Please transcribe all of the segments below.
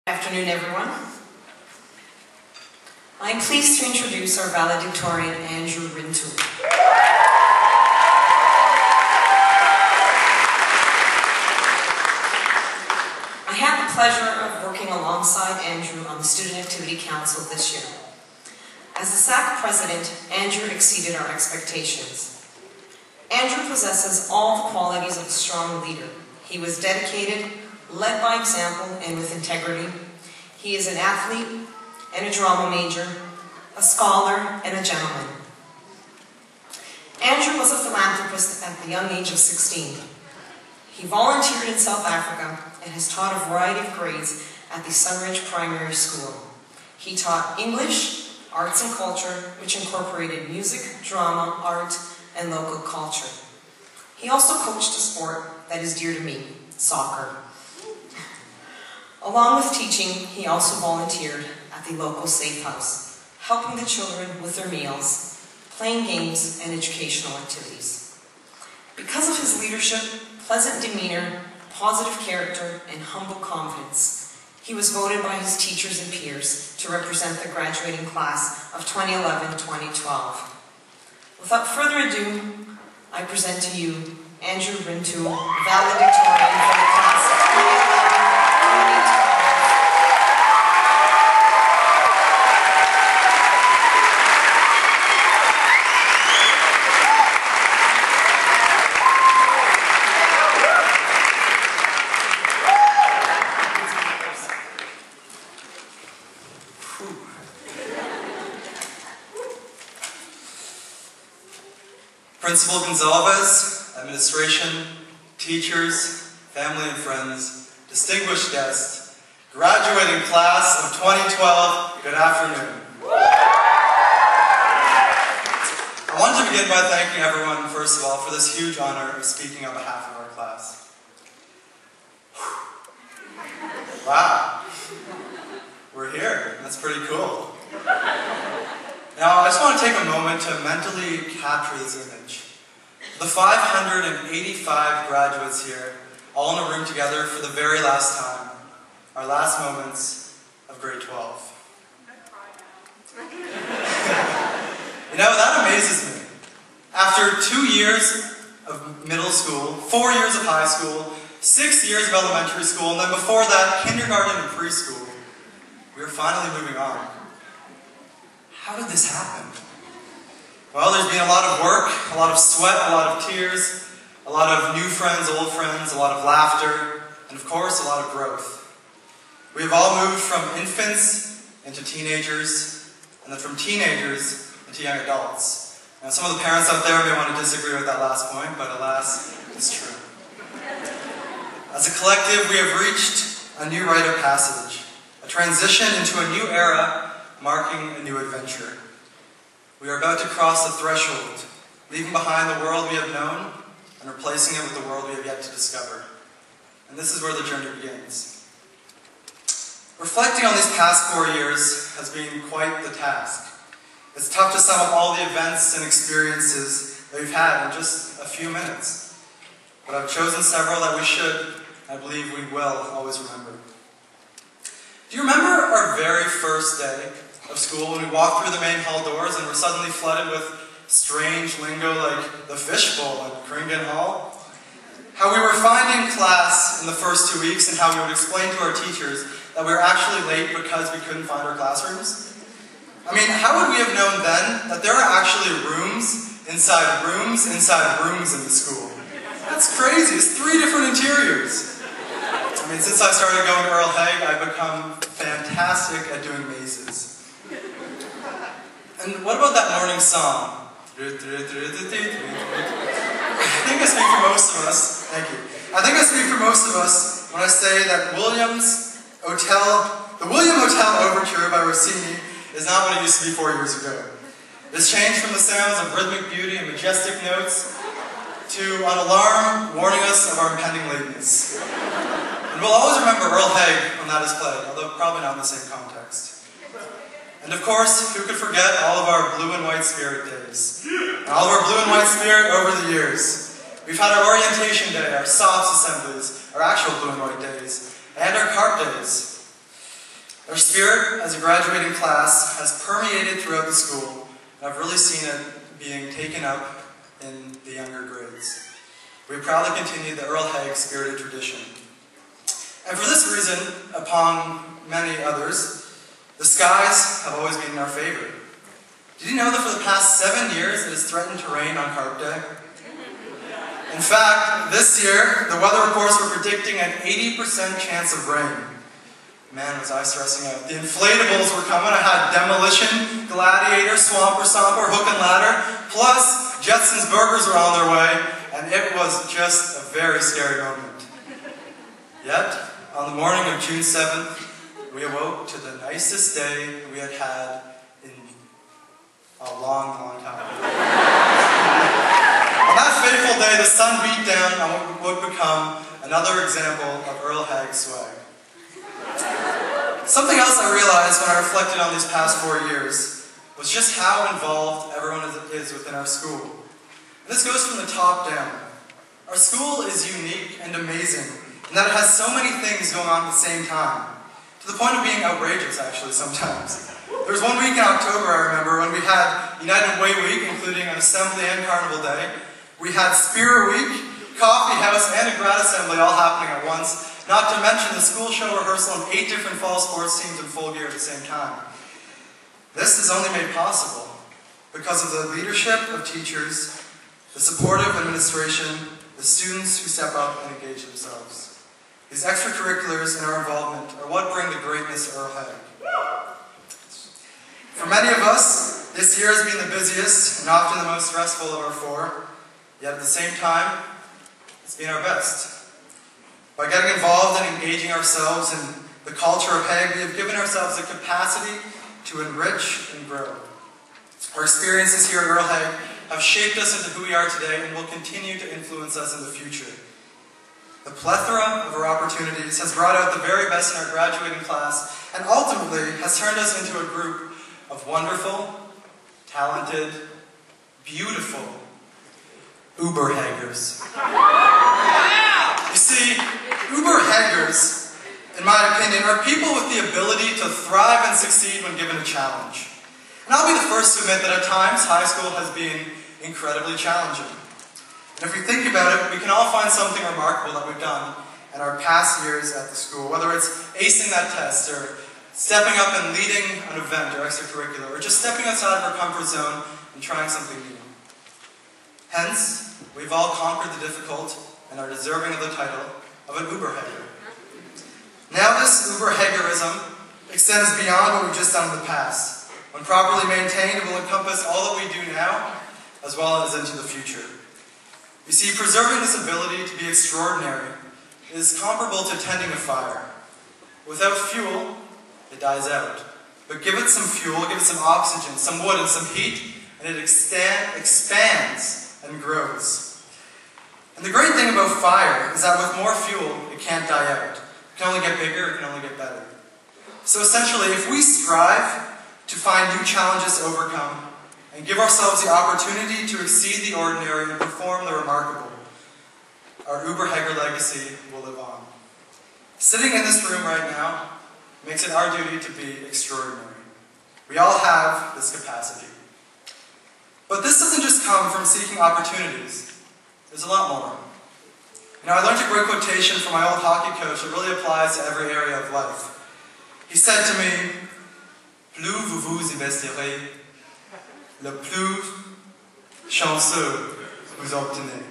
Good afternoon, everyone. I'm pleased to introduce our valedictorian, Andrew Rintoul. I had the pleasure of working alongside Andrew on the Student Activity Council this year. As the SAC president, Andrew exceeded our expectations. Andrew possesses all the qualities of a strong leader. He was dedicated, led by example, and with integrity. He is an athlete and a drama major, a scholar and a gentleman. Andrew was a philanthropist at the young age of 16. He volunteered in South Africa and has taught a variety of grades at the Sunridge Primary School. He taught English, arts and culture, which incorporated music, drama, art, and local culture. He also coached a sport that is dear to me, soccer. Along with teaching, he also volunteered at the local safe house, helping the children with their meals, playing games, and educational activities. Because of his leadership, pleasant demeanor, positive character, and humble confidence, he was voted by his teachers and peers to represent the graduating class of 2011-2012. Without further ado, I present to you Andrew Rintoul, valedictorian for the class of 2011-2012. Principal Gonzalez, administration, teachers, family and friends, distinguished guests, graduating class of 2012, good afternoon. I wanted to begin by thanking everyone, first of all, for this huge honor of speaking on behalf of our class. Wow, we're here, that's pretty cool. Now, I just want to take a moment to mentally capture this image. The 585 graduates here, all in a room together for the very last time, our last moments of grade 12. You know, that amazes me. After 2 years of middle school, 4 years of high school, 6 years of elementary school, and then before that, kindergarten and preschool, we are finally moving on. How did this happen? Well, there's been a lot of work, a lot of sweat, a lot of tears, a lot of new friends, old friends, a lot of laughter, and of course, a lot of growth. We have all moved from infants into teenagers, and then from teenagers into young adults. Now, some of the parents out there may want to disagree with that last point, but alas, it's true. As a collective, we have reached a new rite of passage, a transition into a new era, marking a new adventure. We are about to cross the threshold, leaving behind the world we have known and replacing it with the world we have yet to discover. And this is where the journey begins. Reflecting on these past 4 years has been quite the task. It's tough to sum up all the events and experiences that we've had in just a few minutes. But I've chosen several that we should, I believe we will, always remember. Do you remember our very first day of school when we walked through the main hall doors and were suddenly flooded with strange lingo like the fishbowl and Kringan Hall? How we were finding class in the first 2 weeks and how we would explain to our teachers that we were actually late because we couldn't find our classrooms? I mean, how would we have known then that there are actually rooms inside rooms in the school? That's crazy, it's 3 different interiors. I mean, since I started going to Earl Haig, I've become fantastic at doing mazes. And what about that morning song? I think I speak for most of us. Thank you. I think I speak for most of us when I say that the William Hotel Overture by Rossini is not what it used to be 4 years ago. It's changed from the sounds of rhythmic beauty and majestic notes to an alarm warning us of our impending lateness. And we'll always remember Earl Haig when that is played, although probably not in the same context. And of course, who could forget all of our blue and white spirit days? And all of our blue and white spirit over the years. We've had our orientation day, our SOPS assemblies, our actual blue and white days, and our CARP days. Our spirit as a graduating class has permeated throughout the school, and I've really seen it being taken up in the younger grades. We proudly continue the Earl Haig spirited tradition. And for this reason, upon many others, the skies have always been in our favor. Did you know that for the past 7 years it has threatened to rain on Carp Day? In fact, this year, the weather reports were predicting an 80% chance of rain. Man, was I stressing out. The inflatables were coming. I had Demolition, Gladiator, Swamper Stomper, Hook and Ladder, plus Jetson's Burgers were on their way, and it was just a very scary moment. Yet, on the morning of June 7th, we awoke to the nicest day we had had in a long, long time. On that fateful day, the sun beat down on what would become another example of Earl Haig swag. Something else I realized when I reflected on these past 4 years was just how involved everyone is within our school. And this goes from the top down. Our school is unique and amazing in that it has so many things going on at the same time, to the point of being outrageous, actually, sometimes. There was one week in October, I remember, when we had United Way Week, including an assembly and carnival day. We had Spear Week, Coffee House, and a grad assembly all happening at once, not to mention the school show rehearsal of 8 different fall sports teams in full gear at the same time. This is only made possible because of the leadership of teachers, the supportive administration, the students who step up and engage themselves. These extracurriculars and our involvement are what bring the greatness of Earl Haig. For many of us, this year has been the busiest and often the most stressful of our 4, yet at the same time, it's been our best. By getting involved and engaging ourselves in the culture of Haig, we have given ourselves the capacity to enrich and grow. Our experiences here at Earl Haig have shaped us into who we are today and will continue to influence us in the future. The plethora of our opportunities has brought out the very best in our graduating class and ultimately has turned us into a group of wonderful, talented, beautiful Uber-Haggers. You see, Uber-Haggers, in my opinion, are people with the ability to thrive and succeed when given a challenge. And I'll be the first to admit that at times, high school has been incredibly challenging. And if we think about it, we can all find something remarkable that we've done in our past years at the school, whether it's acing that test, or stepping up and leading an event or extracurricular, or just stepping outside of our comfort zone and trying something new. Hence, we've all conquered the difficult and are deserving of the title of an Uber-Hagger. Now this Uber-Haggerism extends beyond what we've just done in the past. When properly maintained, it will encompass all that we do now, as well as into the future. You see, preserving this ability to be extraordinary is comparable to tending a fire. Without fuel, it dies out. But give it some fuel, give it some oxygen, some wood, and some heat, and it expands and grows. And the great thing about fire is that with more fuel, it can't die out. It can only get bigger, it can only get better. So essentially, if we strive to find new challenges to overcome and give ourselves the opportunity to exceed the ordinary and perform the remarkable, our Uber-Hager legacy will live on. Sitting in this room right now makes it our duty to be extraordinary. We all have this capacity. But this doesn't just come from seeking opportunities. There's a lot more. You know, I learned a great quotation from my old hockey coach that really applies to every area of life. He said to me, "Plus vous vous investirez, le plus chanceux vous obtenez."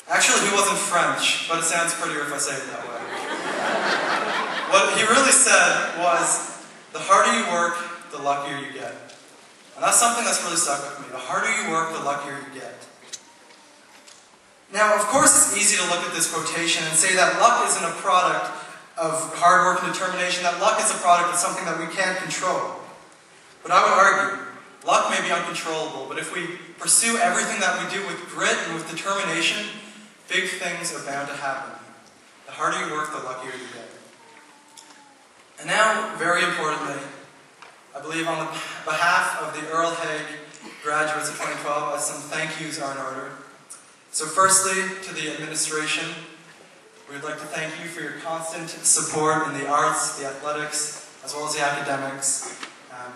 Actually, he wasn't French, but it sounds prettier if I say it that way. What he really said was, the harder you work, the luckier you get. And that's something that's really stuck with me. The harder you work, the luckier you get. Now, of course, it's easy to look at this quotation and say that luck isn't a product of hard work and determination, that luck is a product of something that we can't control. But I would argue, luck may be uncontrollable, but if we pursue everything that we do with grit and with determination, big things are bound to happen. The harder you work, the luckier you get. And now, very importantly, I believe on behalf of the Earl Haig graduates of 2012, some thank yous are in order. So firstly, to the administration, we would like to thank you for your constant support in the arts, the athletics, as well as the academics,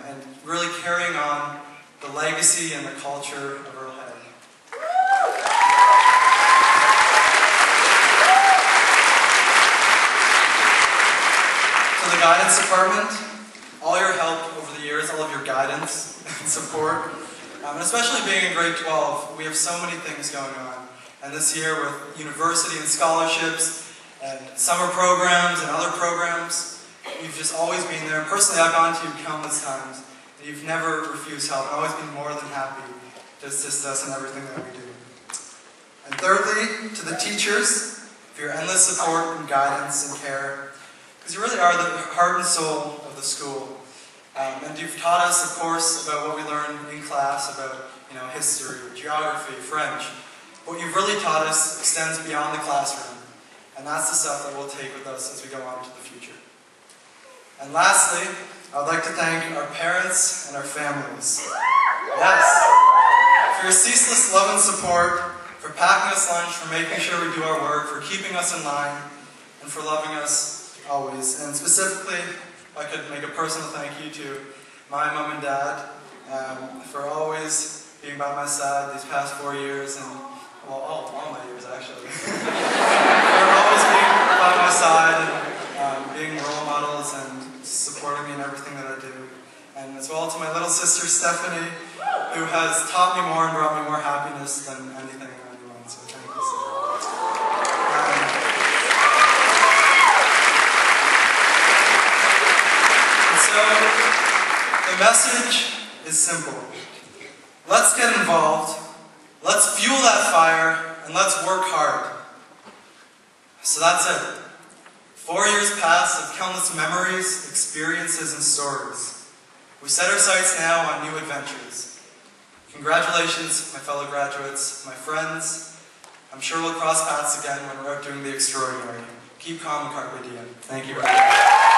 and really carrying on the legacy and the culture of Earl Haig. To the guidance department, all your help over the years, all of your guidance and support, and especially being in grade 12, we have so many things going on. And this year with university and scholarships, and summer programs and other programs, you've just always been there. Personally, I've gone to you countless times, and you've never refused help, and always been more than happy to assist us in everything that we do. And thirdly, to the teachers, for your endless support and guidance and care, because you really are the heart and soul of the school. And you've taught us, of course, about what we learned in class, about history, geography, French. What you've really taught us extends beyond the classroom, and that's the stuff that we'll take with us as we go on into the future. And lastly, I would like to thank our parents and our families. Yes, for your ceaseless love and support, for packing us lunch, for making sure we do our work, for keeping us in line, and for loving us always. And specifically, I could make a personal thank you to my mom and dad for always being by my side these past 4 years, and well, all my years actually. For always being by my side and being role models and supporting me in everything that I do. And as well to my little sister Stephanie, who has taught me more and brought me more happiness than anything or anyone. So thank you so much. So, the message is simple. Let's get involved, let's fuel that fire, and let's work hard. So that's it. 4 years past of countless memories, experiences, and stories. We set our sights now on new adventures. Congratulations, my fellow graduates, my friends. I'm sure we'll cross paths again when we're out doing the extraordinary. Keep calm and carpe diem. Thank you very much.